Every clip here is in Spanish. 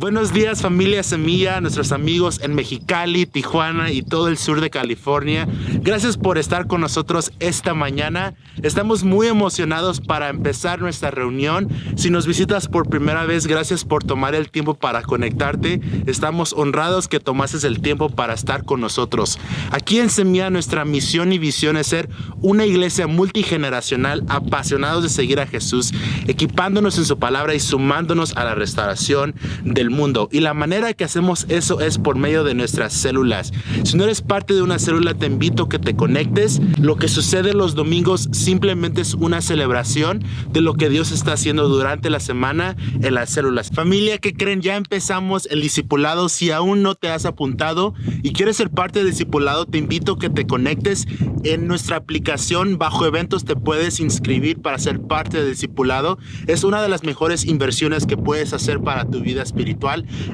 Buenos días, familia Semilla, nuestros amigos en Mexicali, Tijuana y todo el sur de California. Gracias por estar con nosotros esta mañana. Estamos muy emocionados para empezar nuestra reunión. Si nos visitas por primera vez, gracias por tomar el tiempo para conectarte. Estamos honrados que tomases el tiempo para estar con nosotros. Aquí en Semilla, nuestra misión y visión es ser una iglesia multigeneracional, apasionados de seguir a Jesús, equipándonos en su palabra y sumándonos a la restauración del mundo. Y la manera que hacemos eso es por medio de nuestras células. Si no eres parte de una célula, te invito a que te conectes. Lo que sucede los domingos simplemente es una celebración de lo que Dios está haciendo durante la semana en las células. Familia, ¿qué creen? Ya empezamos el discipulado. Si aún no te has apuntado y quieres ser parte del discipulado, te invito a que te conectes. En nuestra aplicación bajo eventos te puedes inscribir para ser parte del discipulado. Es una de las mejores inversiones que puedes hacer para tu vida espiritual.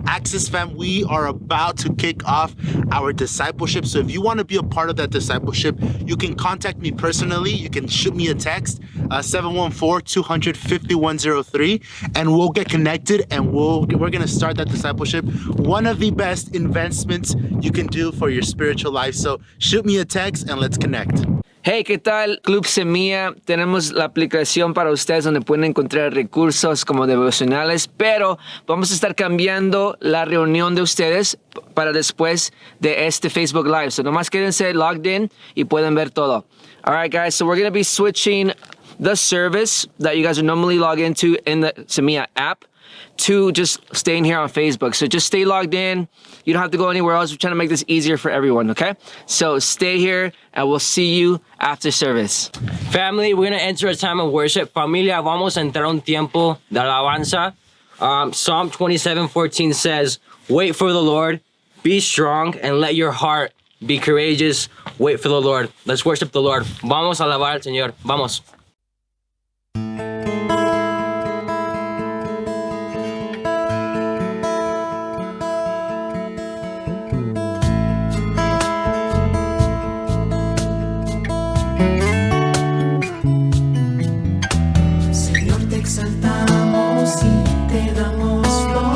Access Fam, we are about to kick off our discipleship. So if you want to be a part of that discipleship, you can contact me personally. You can shoot me a text, 714-200-5103, and we'll get connected and we're going to start that discipleship. One of the best investments you can do for your spiritual life. So shoot me a text and let's connect. Hey, ¿qué tal? Club Semilla. Tenemos la aplicación para ustedes donde pueden encontrar recursos como devocionales, pero vamos a estar cambiando la reunión de ustedes para después de este Facebook Live. So nomás quédense logged in y pueden ver todo. All right, guys, so we're going to be switching the service that you guys are normally logged into in the Semilla app to just staying here on Facebook. So just stay logged in. You don't have to go anywhere else. We're trying to make this easier for everyone, okay? So stay here and we'll see you after service. Family, we're going to enter a time of worship. Familia, vamos a entrar un tiempo de alabanza. Psalm 27:14 says, wait for the Lord, be strong, and let your heart be courageous. Wait for the Lord. Let's worship the Lord. Vamos a alabar al Señor. Vamos. Te alabamos.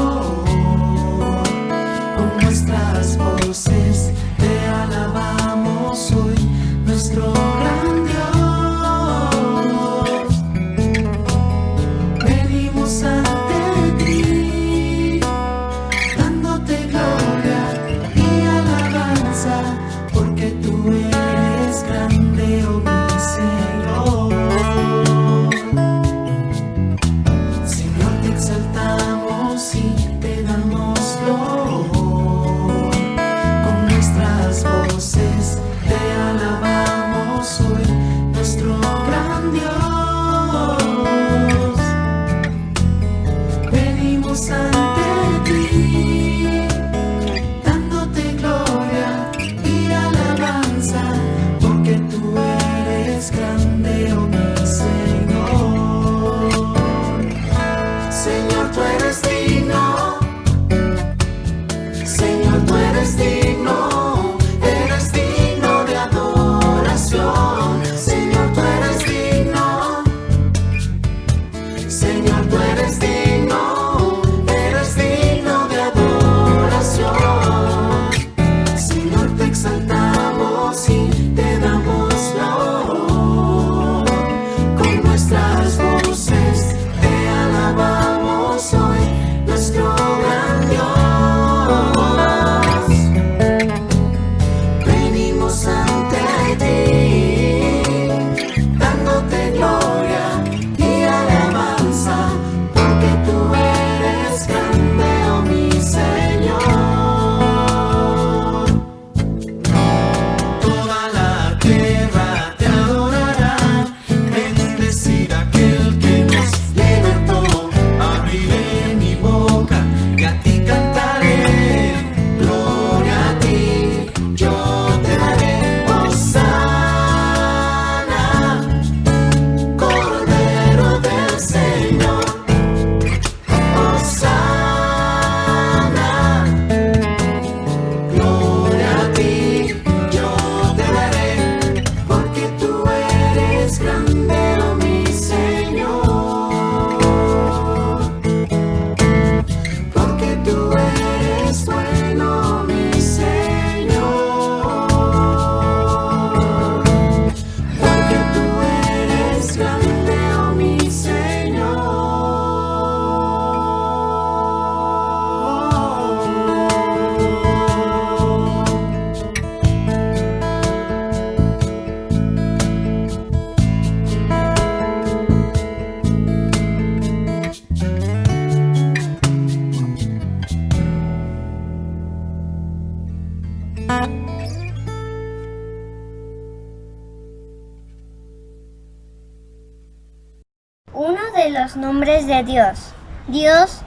de los nombres de Dios. Dios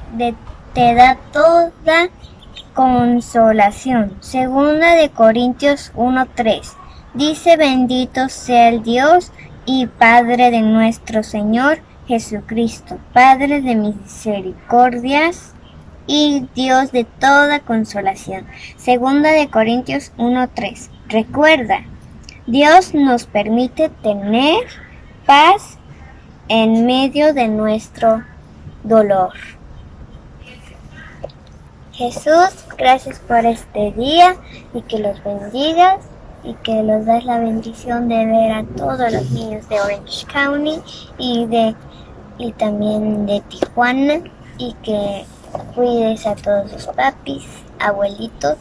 te da toda consolación. Segunda de Corintios 1:3. Dice: bendito sea el Dios y Padre de nuestro Señor Jesucristo, Padre de misericordias y Dios de toda consolación. Segunda de Corintios 1:3. Recuerda, Dios nos permite tener paz en medio de nuestro dolor. Jesús, gracias por este día y que los bendigas y que los das la bendición de ver a todos los niños de Orange County y también de Tijuana, y que cuides a todos los papis, abuelitos,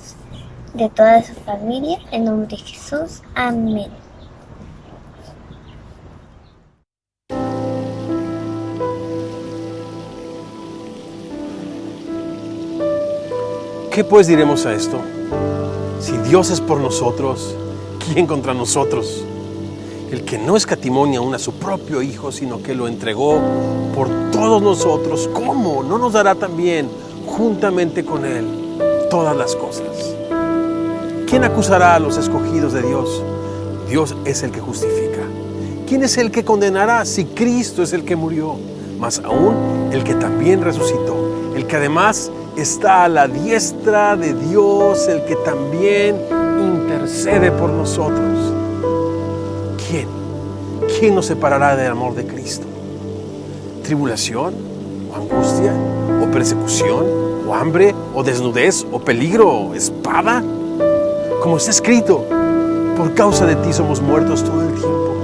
de toda su familia, en nombre de Jesús, amén. ¿Qué pues diremos a esto? Si Dios es por nosotros, ¿quién contra nosotros? El que no escatimó ni aun a su propio Hijo, sino que lo entregó por todos nosotros, ¿cómo no nos dará también juntamente con Él todas las cosas? ¿Quién acusará a los escogidos de Dios? Dios es el que justifica. ¿Quién es el que condenará si Cristo es el que murió? Más aún el que también resucitó, el que además está a la diestra de Dios, el que también intercede por nosotros. ¿Quién nos separará del amor de Cristo? ¿Tribulación? ¿O angustia? ¿O persecución? ¿O hambre? ¿O desnudez? ¿O peligro? ¿O espada? Como está escrito, por causa de ti somos muertos todo el tiempo.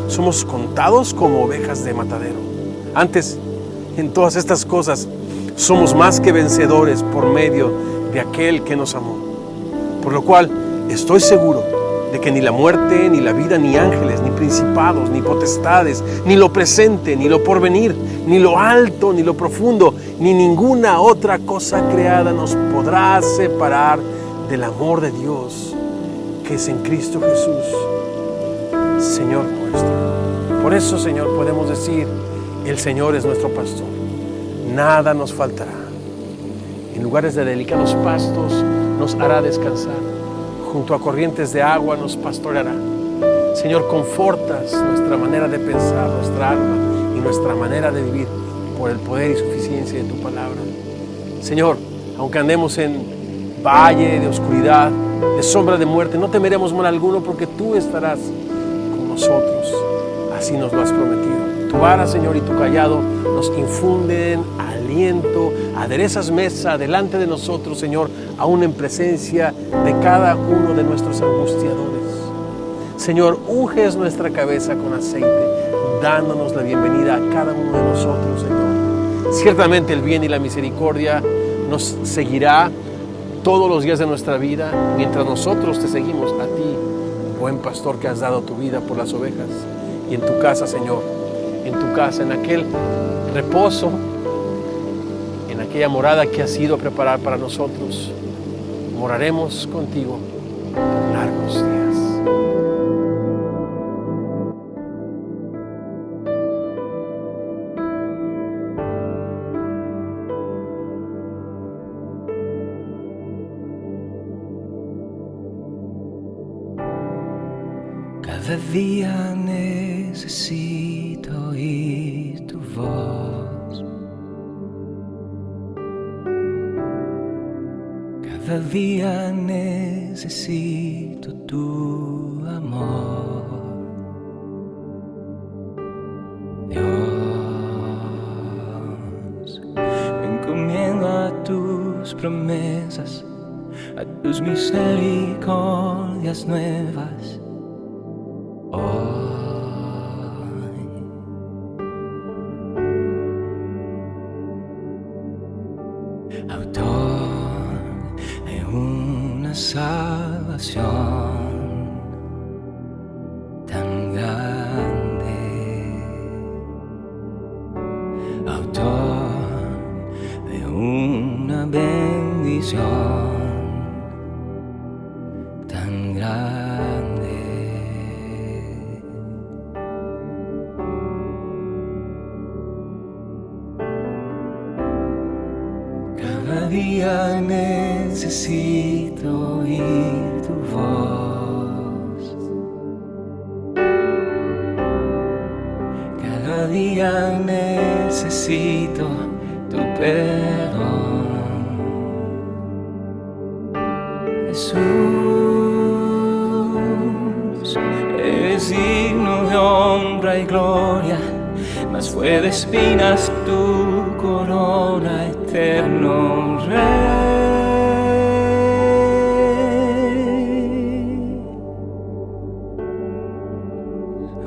Somos contados como ovejas de matadero. Antes, en todas estas cosas, somos más que vencedores por medio de aquel que nos amó. Por lo cual, estoy seguro de que ni la muerte, ni la vida, ni ángeles, ni principados, ni potestades, ni lo presente, ni lo porvenir, ni lo alto, ni lo profundo, ni ninguna otra cosa creada nos podrá separar del amor de Dios que es en Cristo Jesús, Señor nuestro. Por eso, Señor, podemos decir: el Señor es nuestro pastor, nada nos faltará. En lugares de delicados pastos nos hará descansar, junto a corrientes de agua nos pastoreará. Señor, confortas nuestra manera de pensar, nuestra alma y nuestra manera de vivir por el poder y suficiencia de tu palabra. Señor, aunque andemos en valle de oscuridad, de sombra de muerte, no temeremos mal alguno, porque tú estarás con nosotros. Así nos lo has prometido. Tu vara, Señor, y tu callado nos infunden aliento. Aderezas mesa delante de nosotros, Señor, aún en presencia de cada uno de nuestros angustiadores. Señor, unges nuestra cabeza con aceite, dándonos la bienvenida a cada uno de nosotros, Señor. Ciertamente el bien y la misericordia nos seguirá todos los días de nuestra vida, mientras nosotros te seguimos a ti, buen pastor que has dado tu vida por las ovejas. Y en tu casa, Señor, en tu casa, en aquel reposo, en aquella morada que has ido a preparar para nosotros, moraremos contigo por largos días. Cada día necesito oír tu voz. Cada día necesito tu amor. Dios, me encomiendo a tus promesas, a tus misericordias nuevas. Autor de una salvación tan grande, autor de una bendición tan grande. día necesito oír tu voz. Cada día necesito tu perdón. Jesús, eres digno de honra y gloria, mas fue de espinas tu corona, eterno Rey.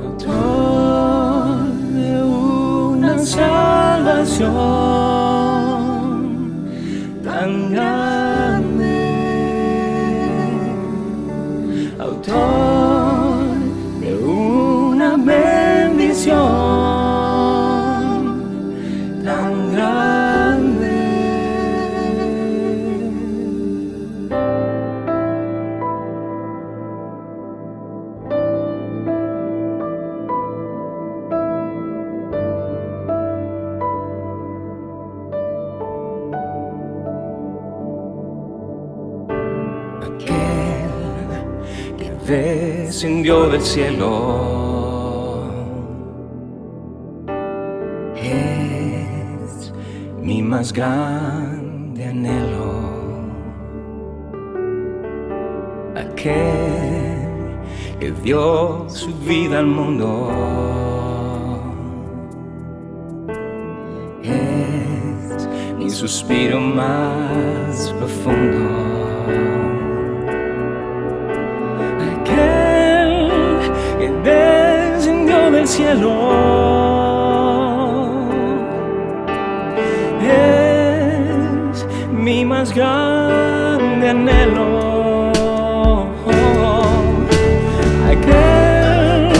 Autor de una salvación tan grande, autor de una bendición tan grande. Aquel que descendió del cielo es mi más grande anhelo. Aquel que dio su vida al mundo es mi suspiro más profundo. Aquel que descendió del cielo es mi más grande anhelo. Aquel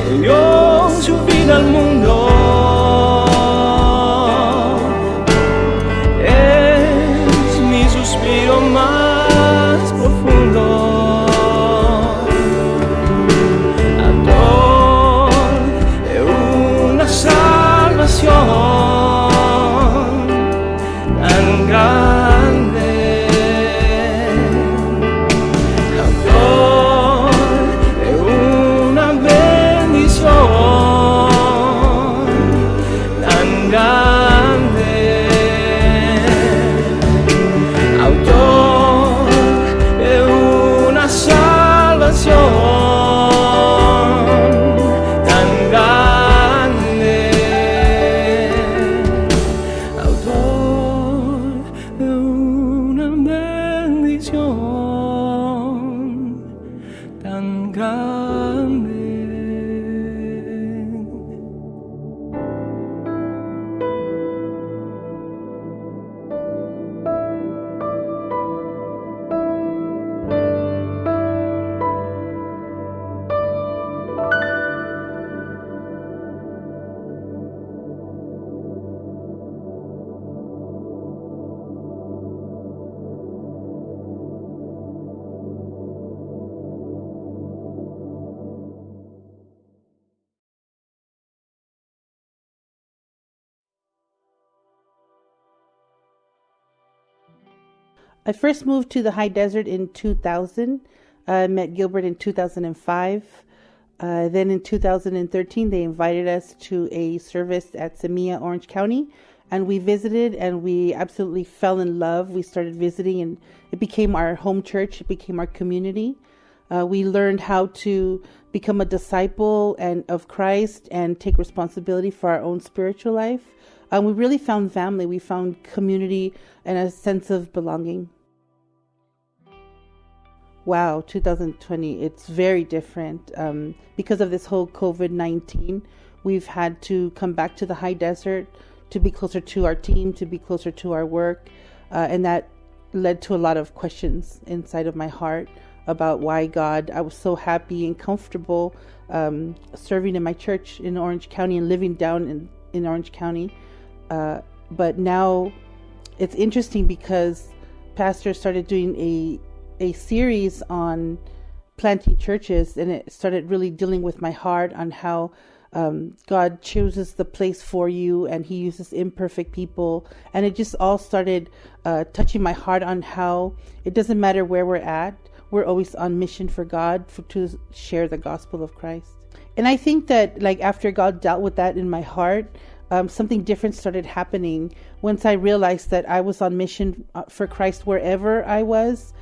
que dio su vida al mundo es mi suspiro más profundo. Autor de una salvación tan grande, autor de una bendición tan grande, autor de una salvación tan grande, autor de una bendición tan grande. I first moved to the high desert in 2000. I met Gilbert in 2005. Then in 2013, they invited us to a service at Semilla, Orange County. And we visited and we absolutely fell in love. We started visiting and it became our home church. It became our community. We learned how to become a disciple and of Christ and take responsibility for our own spiritual life. We really found family. We found community and a sense of belonging. Wow, 2020, it's very different. Because of this whole COVID-19, we've had to come back to the high desert to be closer to our team, to be closer to our work. And that led to a lot of questions inside of my heart about why God. I was so happy and comfortable serving in my church in Orange County and living down in Orange County. But now it's interesting because Pastor started doing a series on planting churches, and it started really dealing with my heart on how God chooses the place for you, and He uses imperfect people. And it just all started touching my heart on how it doesn't matter where we're at. We're always on mission for God to share the gospel of Christ. And I think that like after God dealt with that in my heart, something different started happening once I realized that I was on mission for Christ wherever I was.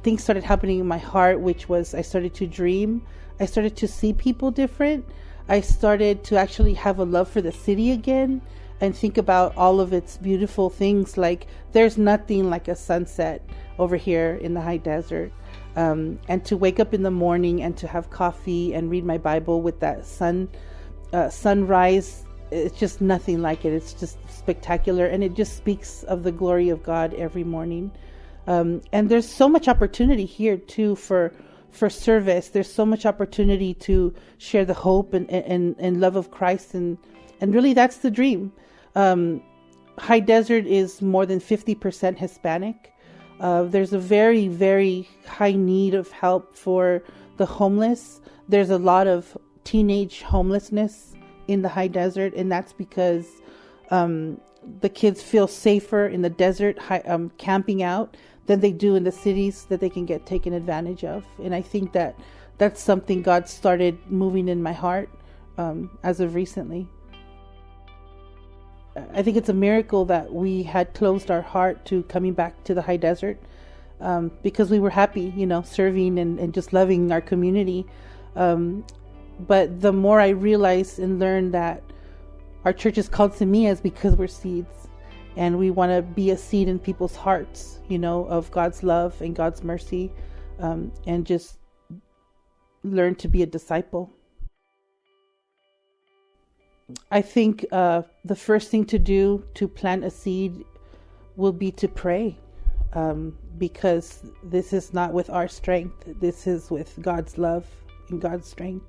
Things started happening in my heart, which was I started to dream. I started to see people different. I started to actually have a love for the city again and think about all of its beautiful things. Like there's nothing like a sunset over here in the high desert. And to wake up in the morning and to have coffee and read my Bible with that sunrise, it's just nothing like it. It's just spectacular, and it just speaks of the glory of God every morning. And there's so much opportunity here too for service. There's so much opportunity to share the hope and love of Christ, and really that's the dream. High Desert is more than 50% Hispanic. There's a very, very high need of help for the homeless. There's a lot of teenage homelessness in the high desert, and that's because the kids feel safer in the desert camping out than they do in the cities that they can get taken advantage of. And I think that that's something God started moving in my heart as of recently. I think it's a miracle that we had closed our heart to coming back to the high desert because we were happy, serving and just loving our community. But the more I realized and learned that our church is called Semillas because we're seeds, and we want to be a seed in people's hearts, of God's love and God's mercy, and just learn to be a disciple. I think the first thing to do to plant a seed will be to pray, because this is not with our strength. This is with God's love and God's strength.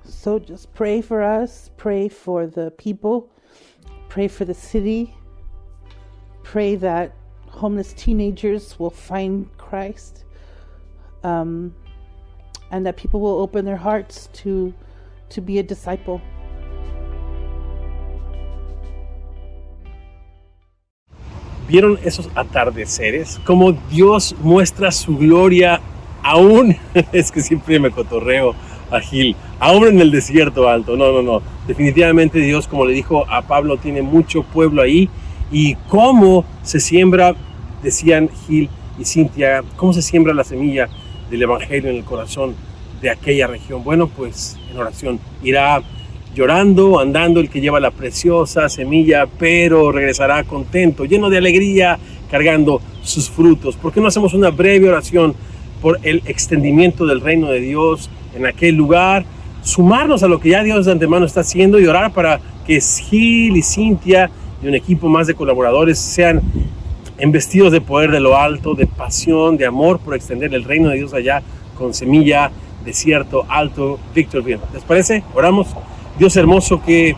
So just pray for us, pray for the people, pray for the city, pray that homeless teenagers will find Christ, and that people will open their hearts to be a disciple. ¿Vieron esos atardeceres? Cómo Dios muestra su gloria aún, es que siempre me cotorreo a Gil, aún en el desierto alto. No. Definitivamente Dios, como le dijo a Pablo, tiene mucho pueblo ahí. Y cómo se siembra, decían Gil y Cintia, cómo se siembra la semilla del evangelio en el corazón de aquella región. Bueno, pues en oración irá llorando, andando el que lleva la preciosa semilla, pero regresará contento, lleno de alegría, cargando sus frutos. ¿Por qué no hacemos una breve oración por el extendimiento del reino de Dios en aquel lugar? Sumarnos a lo que ya Dios de antemano está haciendo y orar para que Gil y Cintia y un equipo más de colaboradores sean embestidos de poder de lo alto, de pasión, de amor por extender el reino de Dios allá con Semilla, Desierto Alto, Victorville. ¿Les parece? Oramos. Dios hermoso, qué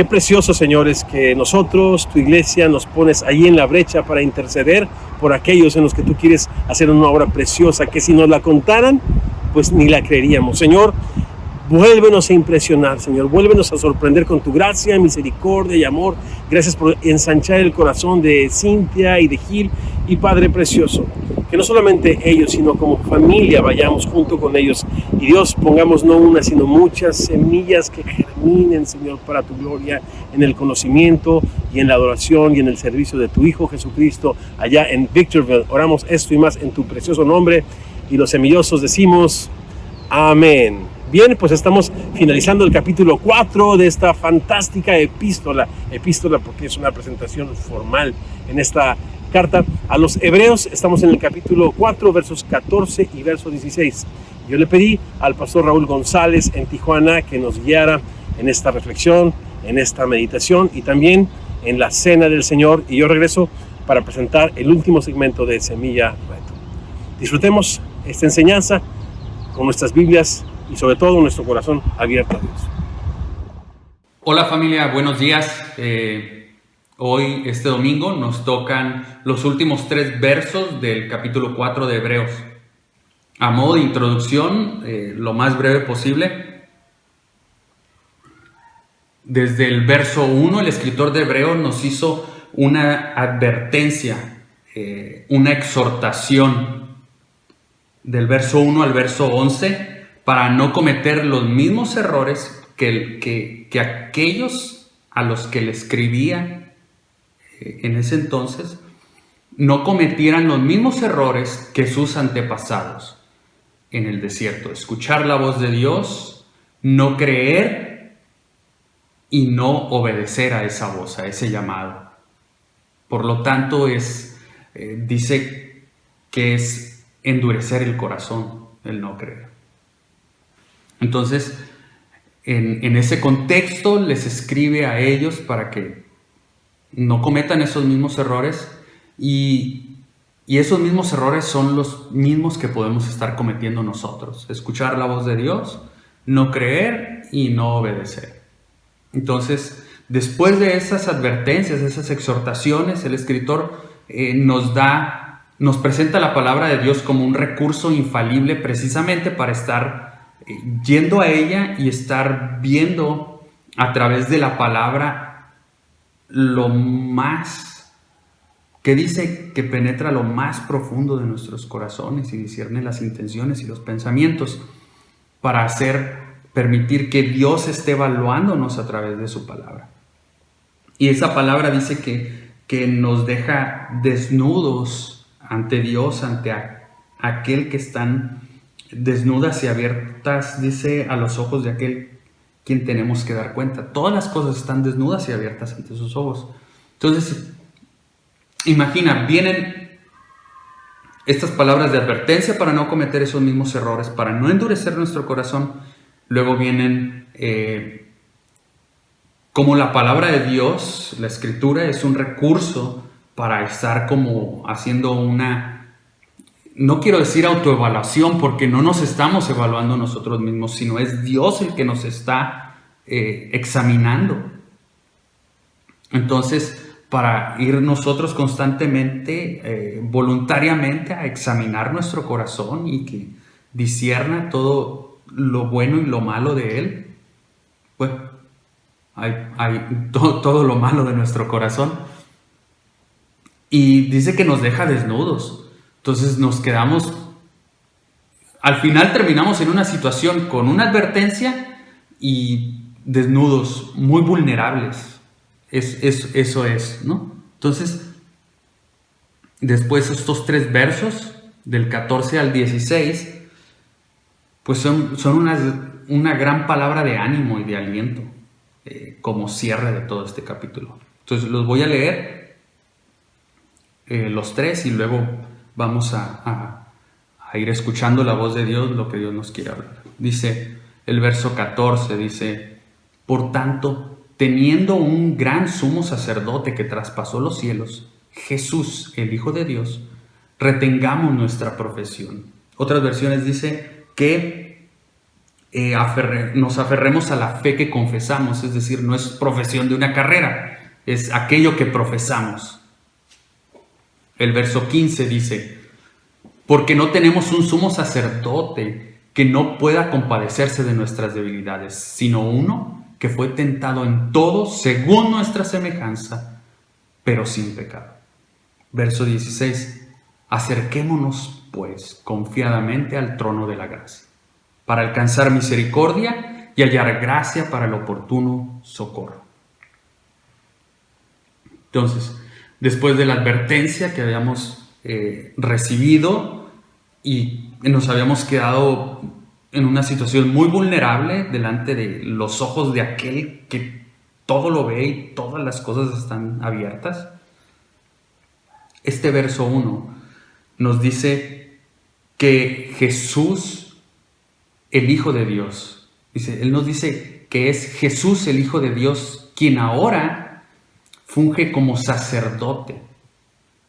precioso, señores, que nosotros, tu iglesia, nos pones ahí en la brecha para interceder por aquellos en los que tú quieres hacer una obra preciosa, que si nos la contaran, pues ni la creeríamos. Señor, vuélvenos a impresionar, Señor, vuélvenos a sorprender con tu gracia, misericordia y amor. Gracias por ensanchar el corazón de Cintia y de Gil. Y Padre precioso, que no solamente ellos, sino como familia vayamos junto con ellos. Y Dios, pongamos no una, sino muchas semillas que germinen, Señor, para tu gloria, en el conocimiento y en la adoración y en el servicio de tu Hijo Jesucristo, allá en Victorville. Oramos esto y más en tu precioso nombre. Y los semillosos decimos, amén. Bien, pues estamos finalizando el capítulo 4 de esta fantástica epístola porque es una presentación formal en esta carta a los Hebreos. Estamos en el capítulo 4, versos 14 y verso 16. Yo le pedí al pastor Raúl González en Tijuana que nos guiara en esta reflexión, en esta meditación y también en la cena del Señor. Y yo regreso para presentar el último segmento de Semilla Reto. Disfrutemos esta enseñanza con nuestras Biblias y sobre todo nuestro corazón abierto a Dios. Hola familia, buenos días. Hoy, este domingo, nos tocan los últimos 3 versos del capítulo 4 de Hebreos. A modo de introducción, lo más breve posible, desde el verso 1, el escritor de Hebreos nos hizo una advertencia, una exhortación, del verso 1 al verso 11, para no cometer los mismos errores que aquellos a los que le escribía en ese entonces, no cometieran los mismos errores que sus antepasados en el desierto. Escuchar la voz de Dios, no creer y no obedecer a esa voz, a ese llamado. Por lo tanto, dice que es endurecer el corazón, el no creer. Entonces, en ese contexto les escribe a ellos para que no cometan esos mismos errores, y esos mismos errores son los mismos que podemos estar cometiendo nosotros. Escuchar la voz de Dios, no creer y no obedecer. Entonces, después de esas advertencias, esas exhortaciones, el escritor nos presenta la palabra de Dios como un recurso infalible, precisamente para estar yendo a ella y estar viendo a través de la palabra lo más que dice, que penetra lo más profundo de nuestros corazones y discierne las intenciones y los pensamientos, para permitir que Dios esté evaluándonos a través de su palabra. Y esa palabra dice que nos deja desnudos ante Dios, ante aquel que están desnudas y abiertas, dice, a los ojos de aquel quien tenemos que dar cuenta. Todas las cosas están desnudas y abiertas ante sus ojos. Entonces, imagina, vienen estas palabras de advertencia para no cometer esos mismos errores, para no endurecer nuestro corazón. Luego vienen como la palabra de Dios, la escritura, es un recurso para estar como haciendo no quiero decir autoevaluación, porque no nos estamos evaluando nosotros mismos, sino es Dios el que nos está examinando. Entonces, para ir nosotros constantemente, voluntariamente, a examinar nuestro corazón y que discierna todo lo bueno y lo malo de él, pues hay todo lo malo de nuestro corazón. Y dice que nos deja desnudos. Entonces nos quedamos, al final terminamos en una situación con una advertencia y desnudos, muy vulnerables. Eso es, ¿no? Entonces, después estos 3 versos, del 14 al 16, pues son una gran palabra de ánimo y de aliento, como cierre de todo este capítulo. Entonces los voy a leer, los 3, y luego vamos a ir escuchando la voz de Dios, lo que Dios nos quiere hablar. Dice el verso 14, dice: por tanto, teniendo un gran sumo sacerdote que traspasó los cielos, Jesús, el Hijo de Dios, retengamos nuestra profesión. Otras versiones dice que nos aferremos a la fe que confesamos, es decir, no es profesión de una carrera, es aquello que profesamos. El verso 15 dice: porque no tenemos un sumo sacerdote que no pueda compadecerse de nuestras debilidades, sino uno que fue tentado en todo según nuestra semejanza, pero sin pecado. Verso 16: acerquémonos pues confiadamente al trono de la gracia, para alcanzar misericordia y hallar gracia para el oportuno socorro. Entonces, después de la advertencia que habíamos recibido y nos habíamos quedado en una situación muy vulnerable delante de los ojos de aquel que todo lo ve y todas las cosas están abiertas, este verso 1 nos dice que Jesús, el Hijo de Dios, él nos dice que es Jesús, el Hijo de Dios, quien ahora funge como sacerdote.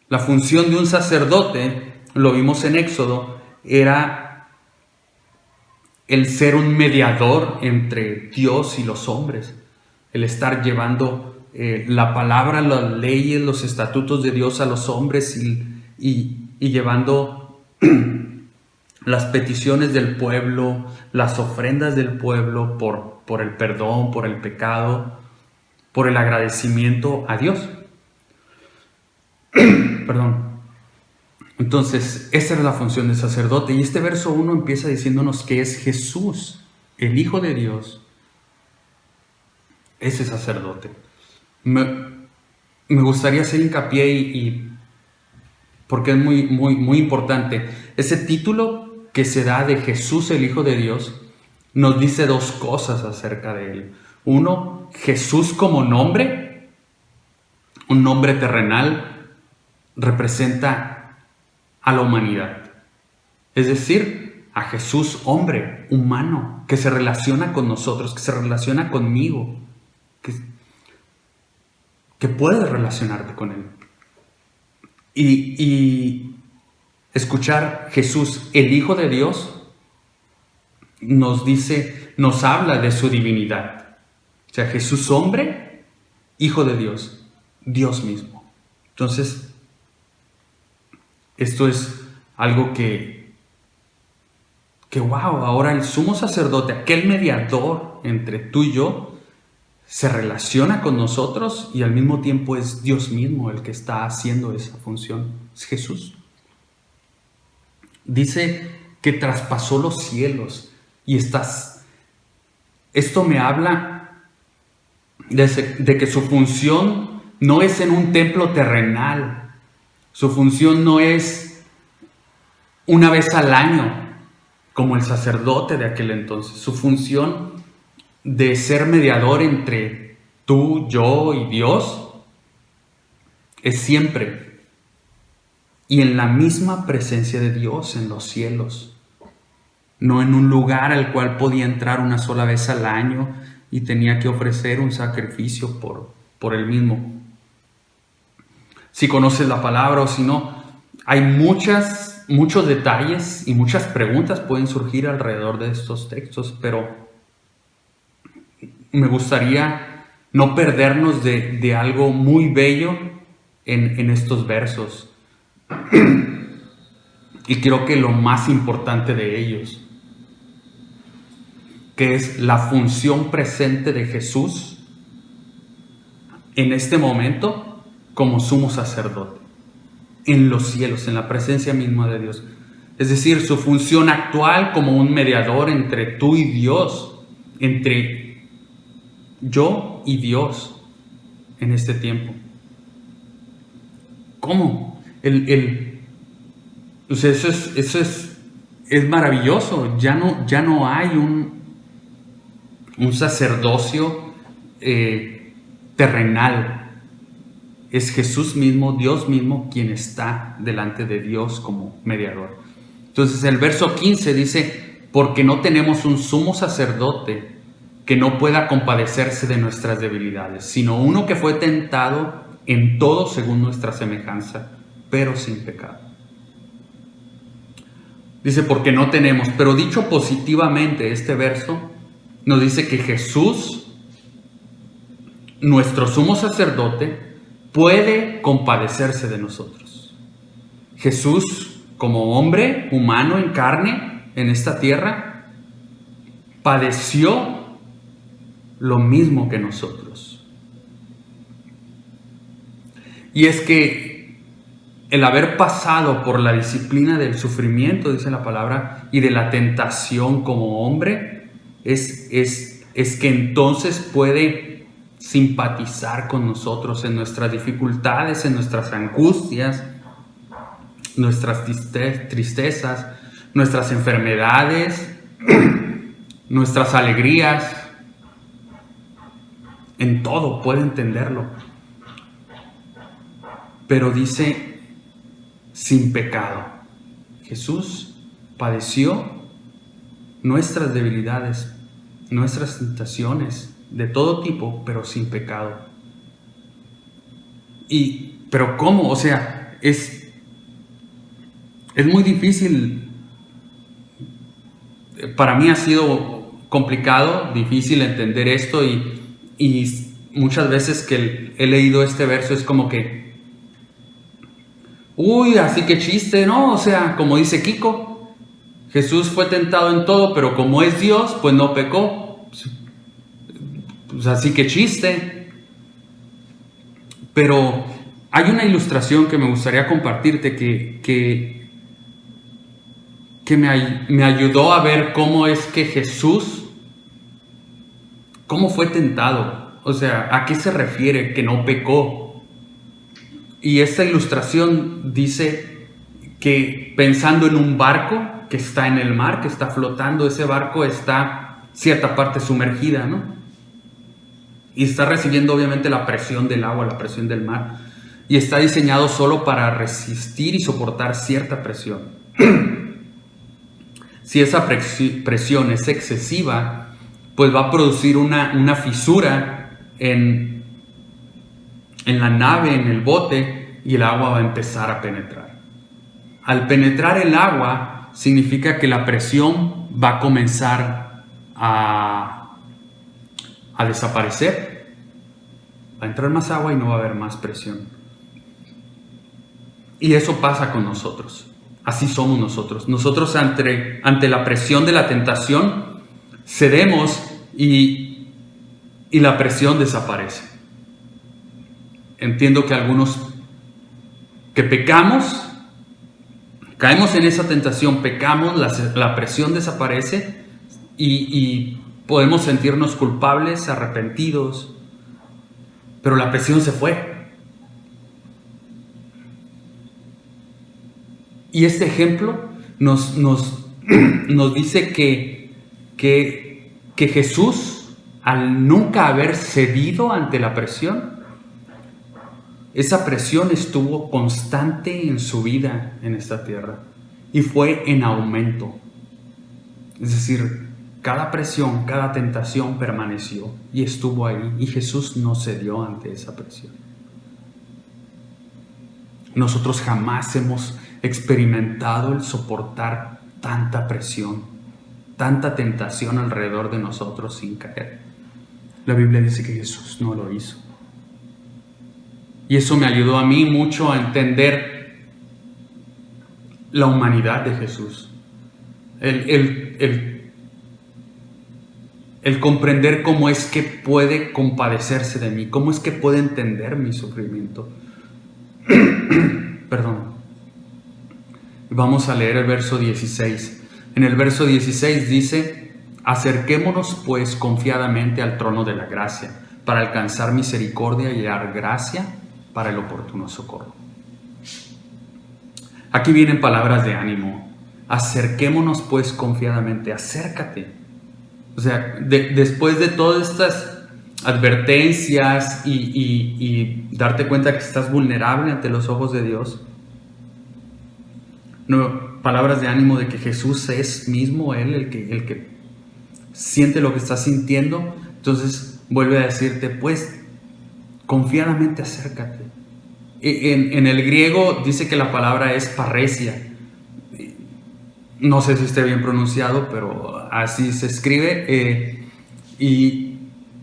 La función de un sacerdote, lo vimos en Éxodo, era el ser un mediador entre Dios y los hombres, el estar llevando la palabra, las leyes, los estatutos de Dios a los hombres y llevando las peticiones del pueblo, las ofrendas del pueblo por el perdón, por el pecado, por el agradecimiento a Dios. Perdón. Entonces, esa era la función del sacerdote. Y este verso 1 empieza diciéndonos que es Jesús, el Hijo de Dios, ese sacerdote. Me gustaría hacer hincapié y porque es muy importante. Ese título que se da de Jesús, el Hijo de Dios, nos dice dos cosas acerca de él. Uno, Jesús como nombre, un nombre terrenal, representa a la humanidad. Es decir, a Jesús, hombre, humano, que se relaciona con nosotros, que se relaciona conmigo, que puedes relacionarte con él. Y escuchar Jesús, el Hijo de Dios, nos habla de su divinidad. O sea, Jesús hombre, Hijo de Dios, Dios mismo. Entonces, esto es algo que wow, ahora el sumo sacerdote, aquel mediador entre tú y yo, se relaciona con nosotros y al mismo tiempo es Dios mismo el que está haciendo esa función. Es Jesús. Dice que traspasó los cielos y esto me habla de que su función no es en un templo terrenal. Su función no es una vez al año como el sacerdote de aquel entonces. Su función de ser mediador entre tú, yo y Dios es siempre y en la misma presencia de Dios en los cielos, no en un lugar al cual podía entrar una sola vez al año y tenía que ofrecer un sacrificio por él mismo. Si conoces la palabra o si no, hay muchos detalles y muchas preguntas pueden surgir alrededor de estos textos, pero me gustaría no perdernos de algo muy bello en estos versos. Y creo que lo más importante de ellos, que es la función presente de Jesús en este momento como sumo sacerdote en los cielos, en la presencia misma de Dios. Es decir, su función actual como un mediador entre tú y Dios, entre yo y Dios en este tiempo. ¿Cómo? O sea, eso es maravilloso. Ya no hay un sacerdocio terrenal. Es Jesús mismo, Dios mismo, quien está delante de Dios como mediador. Entonces el verso 15 dice, porque no tenemos un sumo sacerdote que no pueda compadecerse de nuestras debilidades, sino uno que fue tentado en todo según nuestra semejanza, pero sin pecado. Dice, porque no tenemos, pero dicho positivamente, este verso nos dice que Jesús, nuestro sumo sacerdote, puede compadecerse de nosotros. Jesús, como hombre humano en carne en esta tierra, padeció lo mismo que nosotros. Y es que el haber pasado por la disciplina del sufrimiento, dice la palabra, y de la tentación como hombre, es que entonces puede simpatizar con nosotros en nuestras dificultades, en nuestras angustias, nuestras tristezas, nuestras enfermedades, nuestras alegrías. En todo puede entenderlo. Pero dice, sin pecado. Jesús padeció nuestras debilidades, nuestras tentaciones de todo tipo, pero sin pecado. Pero ¿cómo? O sea, es muy difícil. Para mí ha sido complicado, difícil entender esto y muchas veces que he leído este verso es como que, uy, así que chiste, ¿no? O sea, como dice Kiko, Jesús fue tentado en todo, pero como es Dios, pues no pecó. Pues así que chiste. Pero hay una ilustración que me gustaría compartirte que me ayudó a ver cómo es que Jesús, cómo fue tentado. O sea, ¿a qué se refiere que no pecó? Y esta ilustración dice que pensando en un barco que está en el mar, que está flotando, ese barco está cierta parte sumergida, ¿no? Y está recibiendo obviamente la presión del agua, la presión del mar. Y está diseñado solo para resistir y soportar cierta presión. Si esa presión es excesiva, pues va a producir una fisura en la nave, en el bote, y el agua va a empezar a penetrar. Al penetrar el agua, significa que la presión va a comenzar a desaparecer. Va a entrar más agua y no va a haber más presión. Y eso pasa con nosotros. Así somos nosotros. Nosotros ante la presión de la tentación cedemos y la presión desaparece. Entiendo que algunos que pecamos, caemos en esa tentación, pecamos, la presión desaparece y podemos sentirnos culpables, arrepentidos, pero la presión se fue. Y este ejemplo nos dice que Jesús, al nunca haber cedido ante la presión, esa presión estuvo constante en su vida en esta tierra y fue en aumento. Es decir, cada presión, cada tentación permaneció y estuvo ahí, y Jesús no cedió ante esa presión. Nosotros jamás hemos experimentado el soportar tanta presión, tanta tentación alrededor de nosotros sin caer. La Biblia dice que Jesús no lo hizo. Y eso me ayudó a mí mucho a entender la humanidad de Jesús. El comprender cómo es que puede compadecerse de mí, cómo es que puede entender mi sufrimiento. Perdón. Vamos a leer el verso 16. En el verso 16 dice: acerquémonos pues confiadamente al trono de la gracia, para alcanzar misericordia y hallar gracia para el oportuno socorro. Aquí vienen palabras de ánimo. Acerquémonos pues confiadamente, acércate. O sea, después de todas estas advertencias y darte cuenta que estás vulnerable ante los ojos de Dios, no, palabras de ánimo de que Jesús es mismo Él el que siente lo que estás sintiendo. Entonces vuelve a decirte, pues, confiadamente acércate. En el griego dice que la palabra es parresia. No sé si esté bien pronunciado, pero así se escribe. Y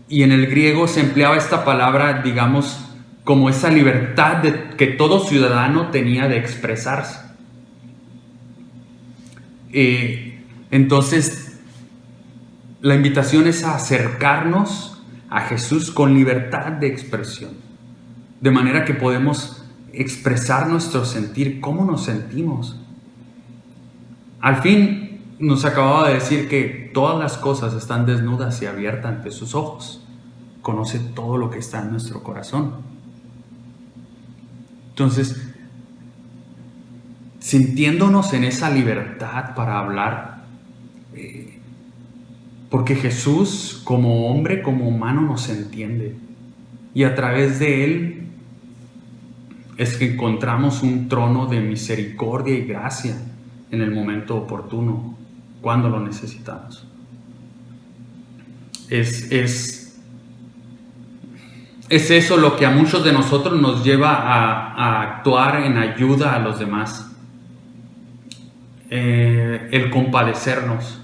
en el griego se empleaba esta palabra, digamos, como esa libertad que todo ciudadano tenía de expresarse. Entonces, la invitación es a acercarnos a Jesús con libertad de expresión, de manera que podemos expresar nuestro sentir, cómo nos sentimos. Al fin, nos acababa de decir que todas las cosas están desnudas y abiertas ante sus ojos. Conoce todo lo que está en nuestro corazón. Entonces, sintiéndonos en esa libertad para hablar, porque Jesús como hombre, como humano nos entiende, y a través de Él es que encontramos un trono de misericordia y gracia en el momento oportuno, cuando lo necesitamos. Es eso lo que a muchos de nosotros nos lleva a actuar en ayuda a los demás. El compadecernos,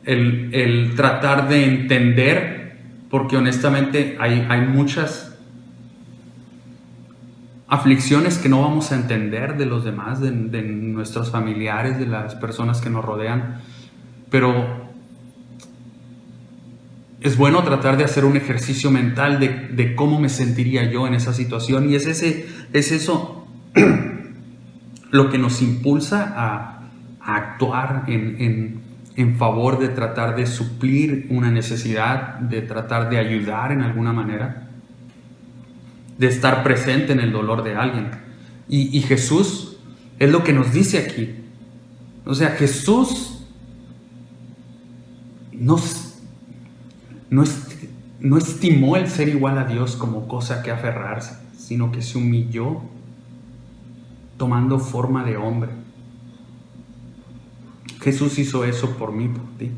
el tratar de entender, porque honestamente hay muchas aflicciones que no vamos a entender de los demás, de nuestros familiares, de las personas que nos rodean, pero es bueno tratar de hacer un ejercicio mental de cómo me sentiría yo en esa situación, y es eso lo que nos impulsa a actuar en favor de tratar de suplir una necesidad, de tratar de ayudar en alguna manera, de estar presente en el dolor de alguien. Y Jesús es lo que nos dice aquí. O sea, Jesús no estimó el ser igual a Dios como cosa que aferrarse, sino que se humilló tomando forma de hombre. Jesús hizo eso por mí, por ti.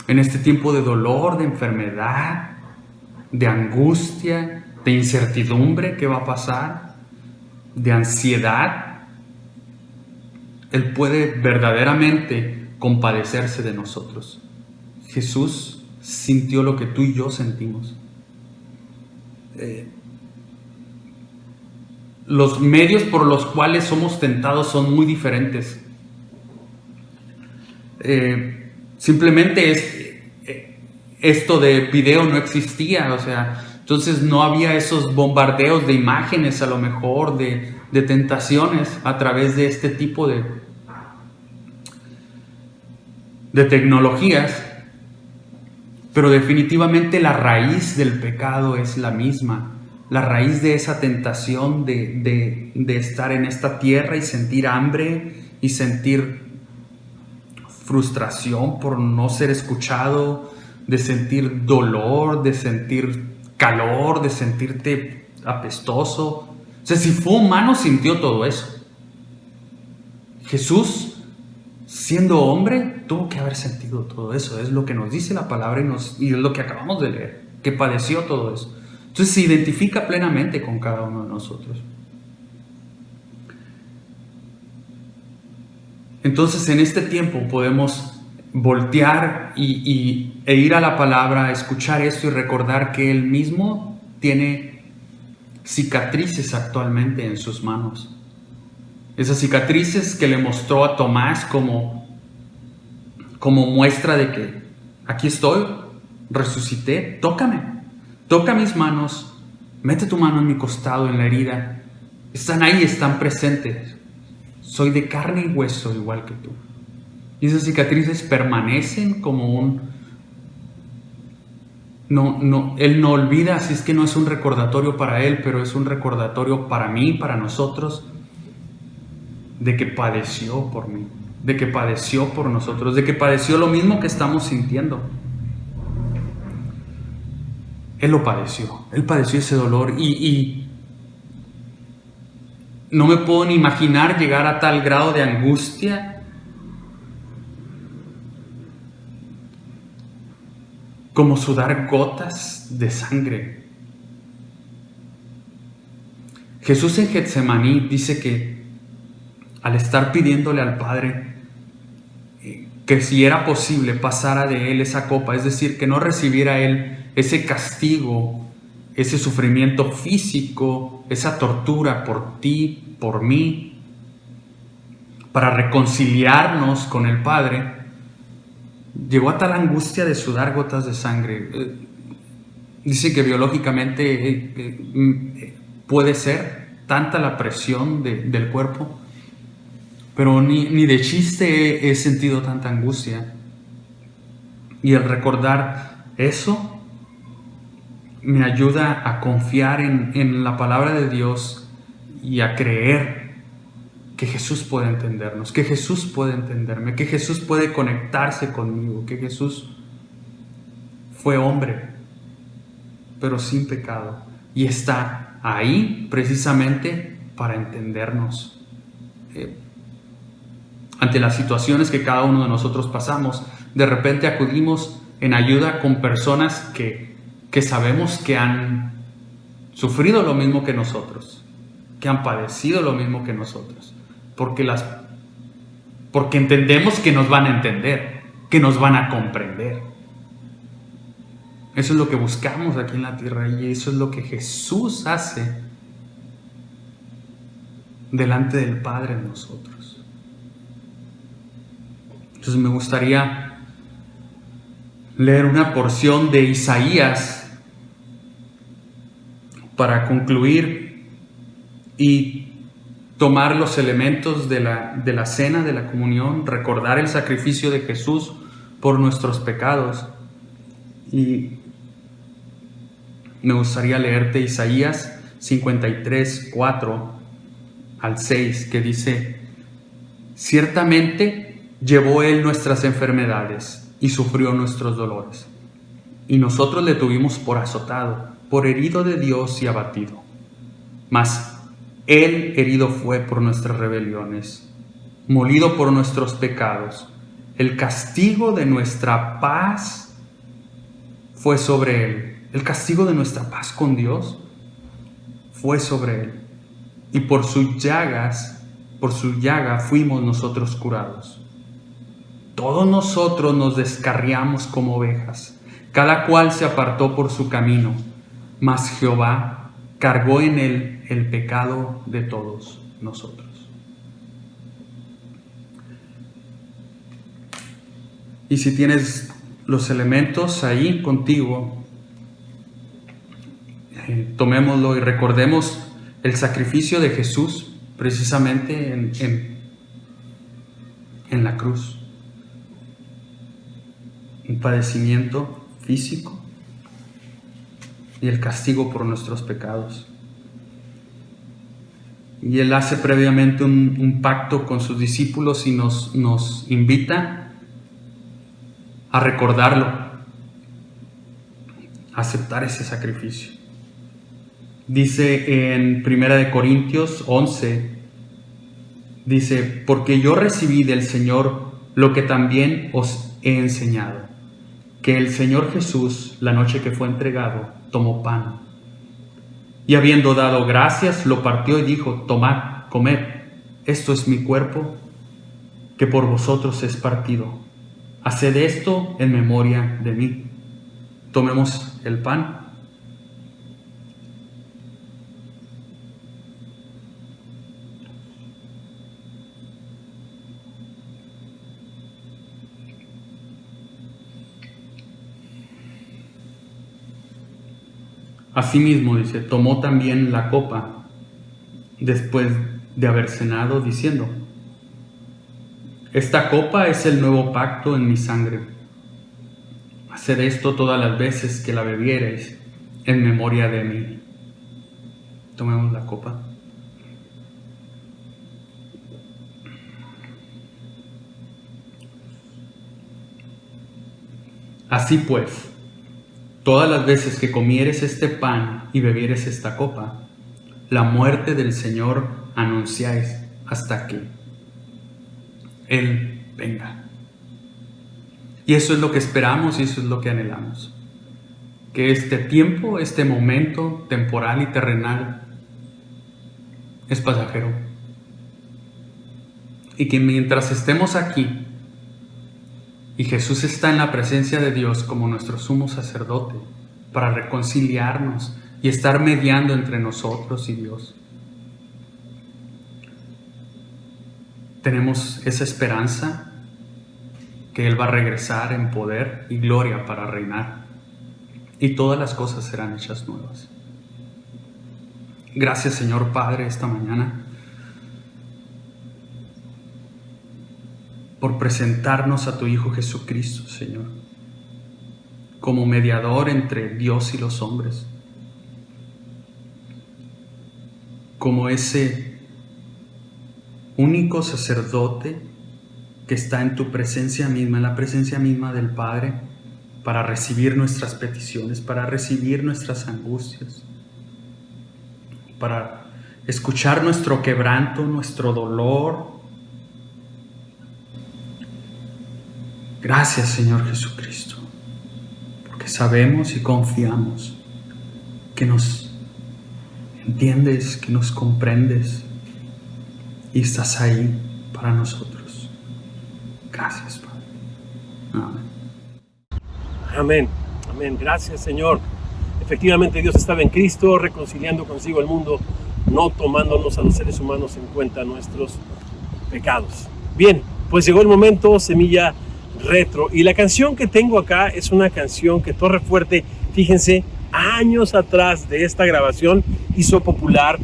En este tiempo de dolor, de enfermedad, de angustia, de incertidumbre, ¿qué va a pasar? De ansiedad, Él puede verdaderamente compadecerse de nosotros. Jesús sintió lo que tú y yo sentimos. Los medios por los cuales somos tentados son muy diferentes. Simplemente esto de video no existía, o sea, entonces no había esos bombardeos de imágenes, a lo mejor de tentaciones a través de este tipo de tecnologías, pero definitivamente la raíz del pecado es la misma. La raíz de esa tentación de estar en esta tierra y sentir hambre y sentir frustración por no ser escuchado, de sentir dolor, de sentir calor, de sentirte apestoso. O sea, si fue humano, sintió todo eso. Jesús, siendo hombre, tuvo que haber sentido todo eso. Es lo que nos dice la palabra y es lo que acabamos de leer, que padeció todo eso. Entonces se identifica plenamente con cada uno de nosotros. Entonces en este tiempo podemos voltear e ir a la palabra, escuchar esto y recordar que Él mismo tiene cicatrices actualmente en sus manos. Esas cicatrices que le mostró a Tomás como muestra de que aquí estoy, resucité, tócame. Toca mis manos, mete tu mano en mi costado, en la herida. Están ahí, están presentes. Soy de carne y hueso igual que tú. Y esas cicatrices permanecen como Él no olvida, así es que no es un recordatorio para Él, pero es un recordatorio para mí, para nosotros, de que padeció por mí, de que padeció por nosotros, de que padeció lo mismo que estamos sintiendo. Él lo padeció, Él padeció ese dolor y no me puedo ni imaginar llegar a tal grado de angustia como sudar gotas de sangre. Jesús en Getsemaní dice que al estar pidiéndole al Padre que si era posible pasara de Él esa copa, es decir, que no recibiera Él ese castigo, ese sufrimiento físico, esa tortura por ti, por mí, para reconciliarnos con el Padre, llegó a tal angustia de sudar gotas de sangre. Dice que biológicamente puede ser tanta la presión del cuerpo, pero ni de chiste he sentido tanta angustia. Y el recordar eso me ayuda a confiar en la palabra de Dios y a creer que Jesús puede entendernos, que Jesús puede entenderme, que Jesús puede conectarse conmigo, que Jesús fue hombre, pero sin pecado, y está ahí precisamente para entendernos. Ante las situaciones que cada uno de nosotros pasamos, de repente acudimos en ayuda con personas que sabemos que han sufrido lo mismo que nosotros, que han padecido lo mismo que nosotros, porque entendemos que nos van a entender, que nos van a comprender. Eso es lo que buscamos aquí en la tierra y eso es lo que Jesús hace delante del Padre en nosotros. Entonces me gustaría leer una porción de Isaías para concluir y tomar los elementos de la cena, de la comunión, recordar el sacrificio de Jesús por nuestros pecados. Y me gustaría leerte Isaías 53, 4 al 6, que dice: ciertamente llevó Él nuestras enfermedades y sufrió nuestros dolores, y nosotros le tuvimos por azotado, por herido de Dios y abatido. Mas Él herido fue por nuestras rebeliones, molido por nuestros pecados. El castigo de nuestra paz fue sobre Él. El castigo de nuestra paz con Dios fue sobre Él. Y por su llaga fuimos nosotros curados. Todos nosotros nos descarriamos como ovejas, cada cual se apartó por su camino, mas Jehová cargó en Él el pecado de todos nosotros. Y si tienes los elementos ahí contigo, tomémoslo y recordemos el sacrificio de Jesús precisamente en la cruz. Un padecimiento físico y el castigo por nuestros pecados. Y Él hace previamente un pacto con sus discípulos y nos invita a recordarlo, a aceptar ese sacrificio. Dice en 1 Corintios 11, dice: porque yo recibí del Señor lo que también os he enseñado, que el Señor Jesús, la noche que fue entregado, tomó pan, y habiendo dado gracias, lo partió y dijo: tomad, comed, esto es mi cuerpo, que por vosotros es partido. Haced esto en memoria de mí. Tomemos el pan. Asimismo, dice, tomó también la copa después de haber cenado, diciendo: esta copa es el nuevo pacto en mi sangre. Haced esto todas las veces que la bebiereis en memoria de mí. Tomemos la copa. Así pues, todas las veces que comieres este pan y bebieres esta copa, la muerte del Señor anunciáis hasta que Él venga. Y eso es lo que esperamos y eso es lo que anhelamos. Que este tiempo, este momento temporal y terrenal es pasajero. Y que mientras estemos aquí y Jesús está en la presencia de Dios como nuestro sumo sacerdote para reconciliarnos y estar mediando entre nosotros y Dios, tenemos esa esperanza que Él va a regresar en poder y gloria para reinar, y todas las cosas serán hechas nuevas. Gracias, Señor Padre, esta mañana por presentarnos a tu Hijo Jesucristo, Señor, como mediador entre Dios y los hombres, como ese único sacerdote que está en tu presencia misma, en la presencia misma del Padre, para recibir nuestras peticiones, para recibir nuestras angustias, para escuchar nuestro quebranto, nuestro dolor. Gracias, Señor Jesucristo, porque sabemos y confiamos que nos entiendes, que nos comprendes y estás ahí para nosotros. Gracias, Padre. Amén. Amén. Amén. Gracias, Señor. Efectivamente, Dios estaba en Cristo reconciliando consigo el mundo no tomándonos a los seres humanos en cuenta nuestros pecados. Bien, pues llegó el momento, Semilla Retro, y la canción que tengo acá es una canción que Torre Fuerte, fíjense, años atrás de esta grabación hizo popular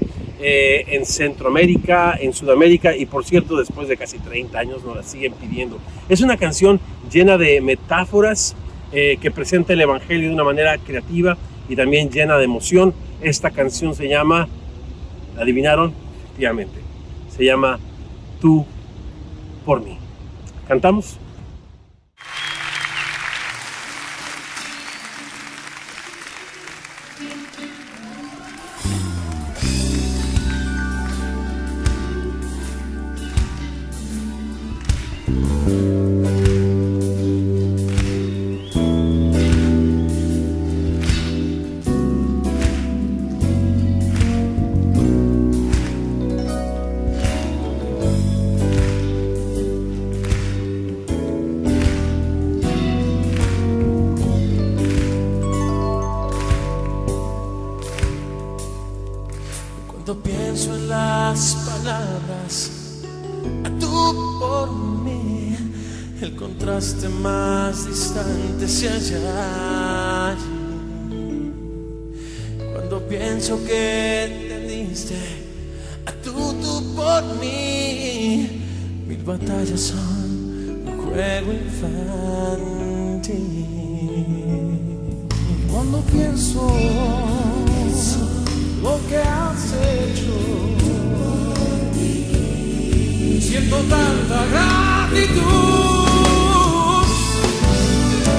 en Centroamérica, en Sudamérica, y por cierto después de casi 30 años nos la siguen pidiendo. Es una canción llena de metáforas que presenta el Evangelio de una manera creativa y también llena de emoción. Esta canción se llama, ¿la adivinaron? Efectivamente, se llama Tú por mí. ¿Cantamos? Cuando pienso en las palabras, a tú por mí, el contraste más distante se halla allí. Cuando pienso que te diste, a tú por mí, mil batallas son un juego infantil. Cuando pienso lo que has hecho, siento tanta gratitud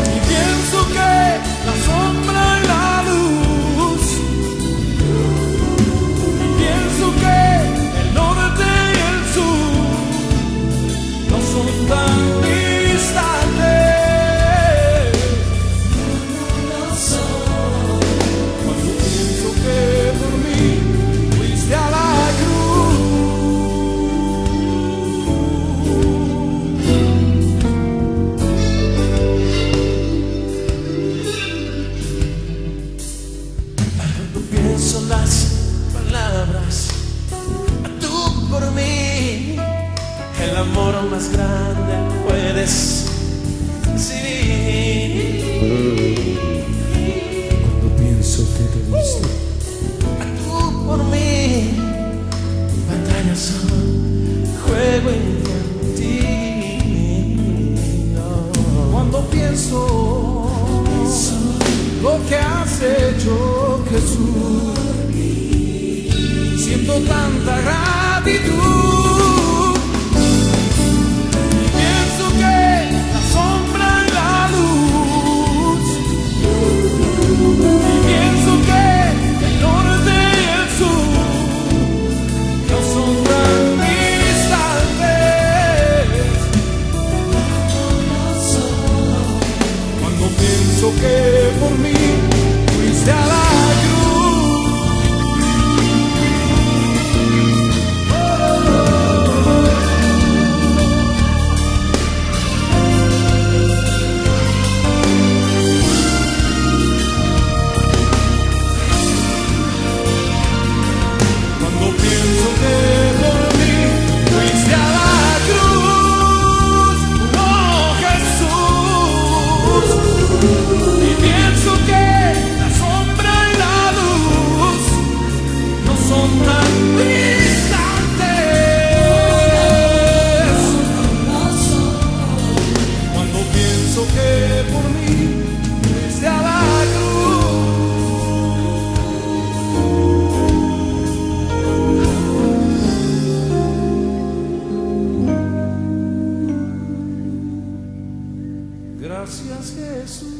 y pienso que la sombra y la luz, y pienso que el norte y el sur no son tan distantes. Cuando pienso que por mí fuiste a la cruz, cuando pienso las palabras, a tú por mí, el amor más grande puedes recibir. Cuando pienso que te diste, a tú por mí, batallas son juego infantil. Cuando pienso lo que has hecho, Jesús, siento tanta gratitud y pienso que la sombra y la luz, y pienso que el norte y el sur no son tan distantes. Cuando pienso que por mí fuiste a la cruz. Cuando pienso que por mí fuiste a la cruz, oh Jesús, y pienso que la sombra y la luz no son tan distantes. Cuando pienso que por mí fuiste a la cruz. Gracias, Jesús.